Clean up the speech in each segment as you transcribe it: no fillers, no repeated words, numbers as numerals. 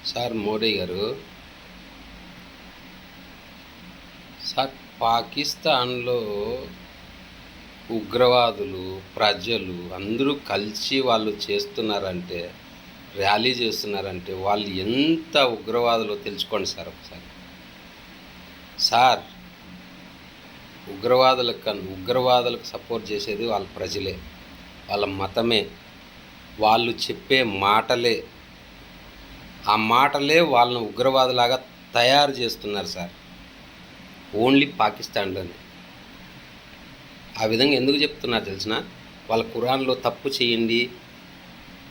Sir Modi గారు, sir పాకిస్తాన్లో ఉగ్రవాదులు ప్రజలు అందరూ కలిసి వాళ్ళు చేస్తున్నారంటే, ర్యాలీ చేస్తున్నారంటే వాళ్ళు ఎంత ఉగ్రవాదులో తెలుసుకోండి సార్ ఒకసారి. సార్ ఉగ్రవాదులకు సపోర్ట్ చేసేది వాళ్ళ ప్రజలే, వాళ్ళ మతమే, వాళ్ళు చెప్పే మాటలే. ఆ మాటలే వాళ్ళని ఉగ్రవాదులాగా తయారు చేస్తున్నారు సార్, ఓన్లీ పాకిస్తాన్లోనే. ఆ విధంగా ఎందుకు చెప్తున్నారు తెలిసిన? వాళ్ళ ఖురాన్లో తప్పు చేయండి,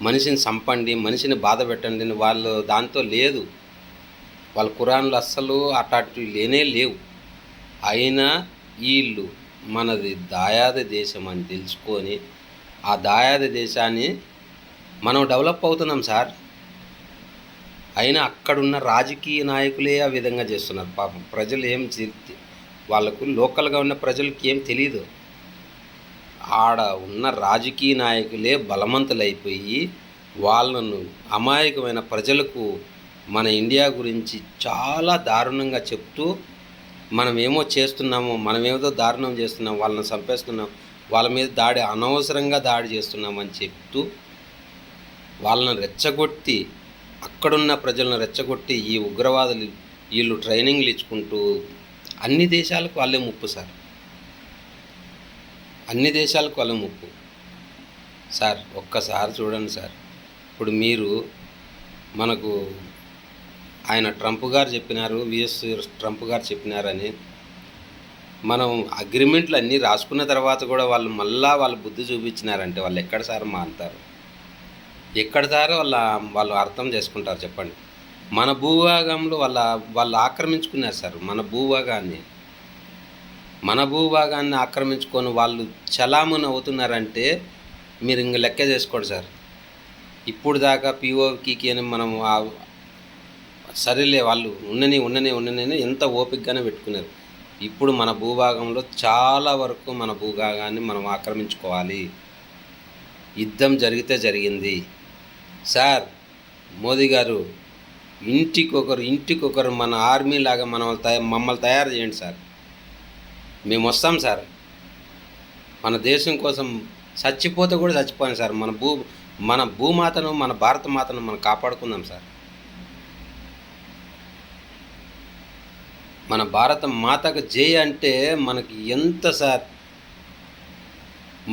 మనిషిని చంపండి, మనిషిని బాధ పెట్టండి అని వాళ్ళు దాంతో లేదు. వాళ్ళ ఖురాన్లో అస్సలు అట్లాంటివి లేనే లేవు. అయినా వీళ్ళు మనది దాయాది దేశం అని తెలుసుకొని ఆ దాయాది దేశాన్ని మనం డెవలప్ అవుతున్నాం సార్. అయినా అక్కడున్న రాజకీయ నాయకులే ఆ విధంగా చేస్తున్నారు. పాపం ప్రజలు వాళ్ళకు లోకల్గా ఉన్న ప్రజలకి ఏం తెలియదు. ఆడ ఉన్న రాజకీయ నాయకులే బలవంతులైపోయి వాళ్ళను అమాయకమైన ప్రజలకు మన ఇండియా గురించి చాలా దారుణంగా చెప్తూ మనమేమో చేస్తున్నాము, మనమేదో దారుణం చేస్తున్నాం, వాళ్ళని చంపేస్తున్నాం, వాళ్ళ మీద అనవసరంగా దాడి చేస్తున్నామని చెప్తూ వాళ్ళని రెచ్చగొట్టి, అక్కడున్న ప్రజలను రెచ్చగొట్టి ఈ ఉగ్రవాదులు వీళ్ళు ట్రైనింగ్లు ఇచ్చుకుంటూ అన్ని దేశాలకు వాళ్ళే ముప్పు సార్. అన్ని దేశాలకు వాళ్ళే ముప్పు సార్. ఒక్కసారి చూడండి సార్. ఇప్పుడు మీరు మనకు ఆయన ట్రంప్ గారు చెప్పినారు, విఎస్ ట్రంప్ గారు చెప్పినారని మనం అగ్రిమెంట్లు అన్నీ రాసుకున్న తర్వాత కూడా వాళ్ళు బుద్ధి చూపించినారంటే వాళ్ళు ఎక్కడ సార్ మారుతారు? ఎక్కడ సార్ వాళ్ళు అర్థం చేసుకుంటారు చెప్పండి? మన భూభాగంలో వాళ్ళు ఆక్రమించుకున్నారు సార్. మన భూభాగాన్ని ఆక్రమించుకొని వాళ్ళు చలామణి అవుతున్నారంటే మీరు ఇంక లెక్క చేసుకోండి సార్. ఇప్పుడు దాకా పిఓకి అని మనం సరేలే వాళ్ళు ఉండని ఎంత ఓపికగానే పెట్టుకున్నారు. ఇప్పుడు మన భూభాగంలో చాలా వరకు మన భూభాగాన్ని మనం ఆక్రమించుకోవాలి. యుద్ధం జరిగింది సార్. మోదీ గారు, ఇంటికొకరు మన ఆర్మీ లాగా మమ్మల్ని తయారు చేయండి సార్. మేము వస్తాం సార్. మన దేశం కోసం చచ్చిపోతే కూడా చచ్చిపోయాను సార్. మన భూమాతను, మన భారత మాతను మనం కాపాడుకుందాం సార్. మన భారత మాతకు జై అంటే మనకి ఎంత సార్.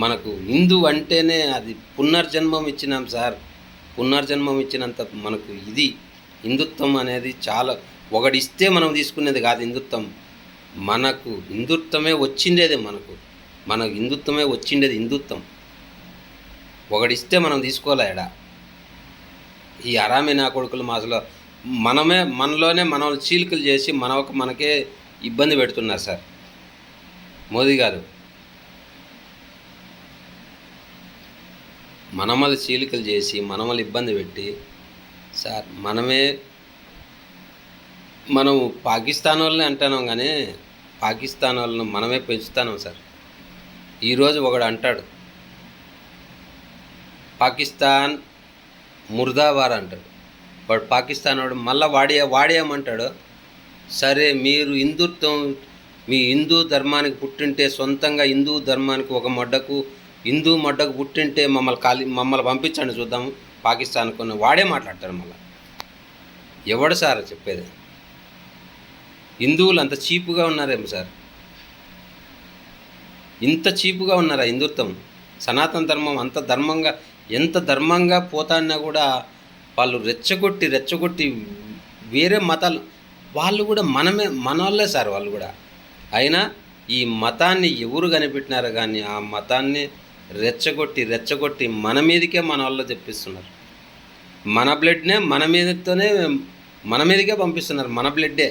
మనకు హిందూ అంటేనే అది పునర్జన్మం ఇచ్చినాం సార్. పునర్జన్మం ఇచ్చినంత మనకు ఇది హిందుత్వం అనేది చాలా. ఒకడిస్తే మనం తీసుకునేది కాదు హిందుత్వం. మనకు హిందుత్వమే వచ్చిండేది. మనకు హిందుత్వమే వచ్చిండేది. హిందుత్వం ఒకడిస్తే మనం తీసుకోలే. ఈ అరామే నా కొడుకులు మాసలో మనలోనే మనల్ని చీలికలు చేసి మనకే ఇబ్బంది పెడుతున్నారు సార్ మోదీ గారు. మనమల్ని చీలికలు చేసి మనమల్ని ఇబ్బంది పెట్టి సార్ మనం పాకిస్తాన్ వాళ్ళని అంటున్నాం కానీ పాకిస్తాన్ వాళ్ళను మనమే పెంచుతున్నాం సార్. ఈరోజు ఒకడు అంటాడు పాకిస్తాన్ ముర్దాబాద్ అంటాడు. వాడు పాకిస్తాన్ వాడు మళ్ళీ వాడేయమంటాడు. సరే, మీరు మీ హిందూ ధర్మానికి పుట్టింటే, సొంతంగా హిందూ ధర్మానికి హిందూ మడ్డకు పుట్టింటే మమ్మల్ని పంపించండి చూద్దాము పాకిస్తాన్ కొన్ని. వాడే మాట్లాడతాడు మళ్ళీ. ఎవడు సార్ చెప్పేది? హిందువులు అంత చీపుగా ఉన్నారేమో సార్? ఇంత చీపుగా ఉన్నారా హిందుత్వం? సనాతన ధర్మం ఎంత ధర్మంగా పోతాన్నా కూడా వాళ్ళు రెచ్చగొట్టి వేరే మతాలు వాళ్ళు కూడా మనోళ్ళే సార్ వాళ్ళు కూడా. అయినా ఈ మతాన్ని ఎవరు కనిపెట్టినారో కానీ ఆ మతాన్ని రెచ్చగొట్టి మన మీదకే మన వాళ్ళు తెప్పిస్తున్నారు. మన బ్లడ్నే మన మీదకే పంపిస్తున్నారు. మన బ్లడ్డే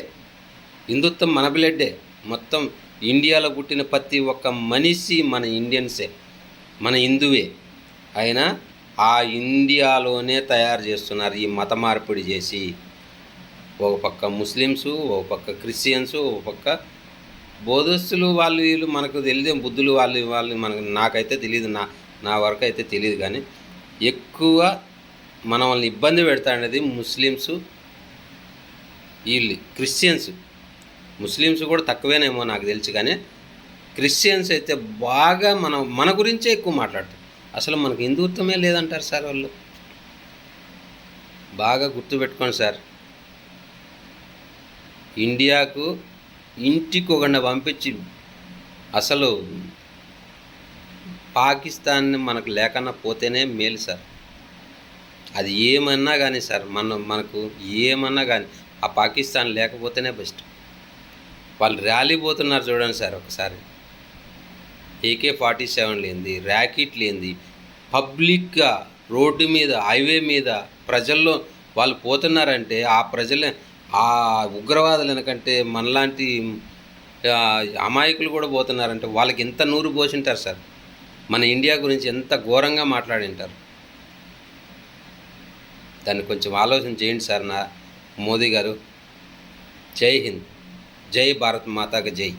హిందుత్వం, మన బ్లడ్డే మొత్తం. ఇండియాలో పుట్టిన ప్రతి ఒక్క మనిషి మన ఇండియన్సే, మన హిందువే. అయినా ఆ ఇండియాలోనే తయారు చేస్తున్నారు ఈ మత మార్పిడి చేసి. ఒక పక్క ముస్లిమ్సు, ఒక పక్క క్రిస్టియన్సు, ఒక పక్క బోధస్తులు. వీళ్ళు మనకు తెలియదు. బుద్ధులు వాళ్ళు నాకైతే తెలియదు. నా వరకు అయితే తెలియదు. కానీ ఎక్కువ మనల్ని ఇబ్బంది పెడతాడనేది ముస్లిమ్సు, వీళ్ళు క్రిస్టియన్స్, ముస్లిమ్స్ కూడా తక్కువేనేమో నాకు తెలిసి, కానీ క్రిస్టియన్స్ అయితే బాగా మన గురించే ఎక్కువ మాట్లాడతారు. అసలు మనకు హిందుత్వమే లేదంటారు సార్ వాళ్ళు. బాగా గుర్తుపెట్టుకోండి సార్, ఇండియాకు ఇంటికి ఒకడిని పంపించి అసలు పాకిస్తాన్ని మనకు లేకన్నా పోతేనే మేలు సార్. అది ఏమన్నా కానీ సార్, మనకు ఏమన్నా కానీ ఆ పాకిస్తాన్ లేకపోతేనే బెస్ట్. వాళ్ళు ర్యాలీ పోతున్నారు చూడండి సార్ ఒకసారి, AK-47 లేనిది, ర్యాకెట్ లేనిది, పబ్లిక్గా రోడ్డు మీద హైవే మీద ప్రజల్లో వాళ్ళు పోతున్నారంటే ఆ ప్రజలే ఆ ఉగ్రవాదులు ఎందుకంటే మనలాంటి అమాయకులు కూడా పోతున్నారంటే వాళ్ళకి ఎంత నూరు పోసింటారు సార్. మన ఇండియా గురించి ఎంత ఘోరంగా మాట్లాడింటారు. దాన్ని కొంచెం ఆలోచన చేయండి సార్. మోదీ గారు. జై హింద్, జై భారత్ మాతాకి జై.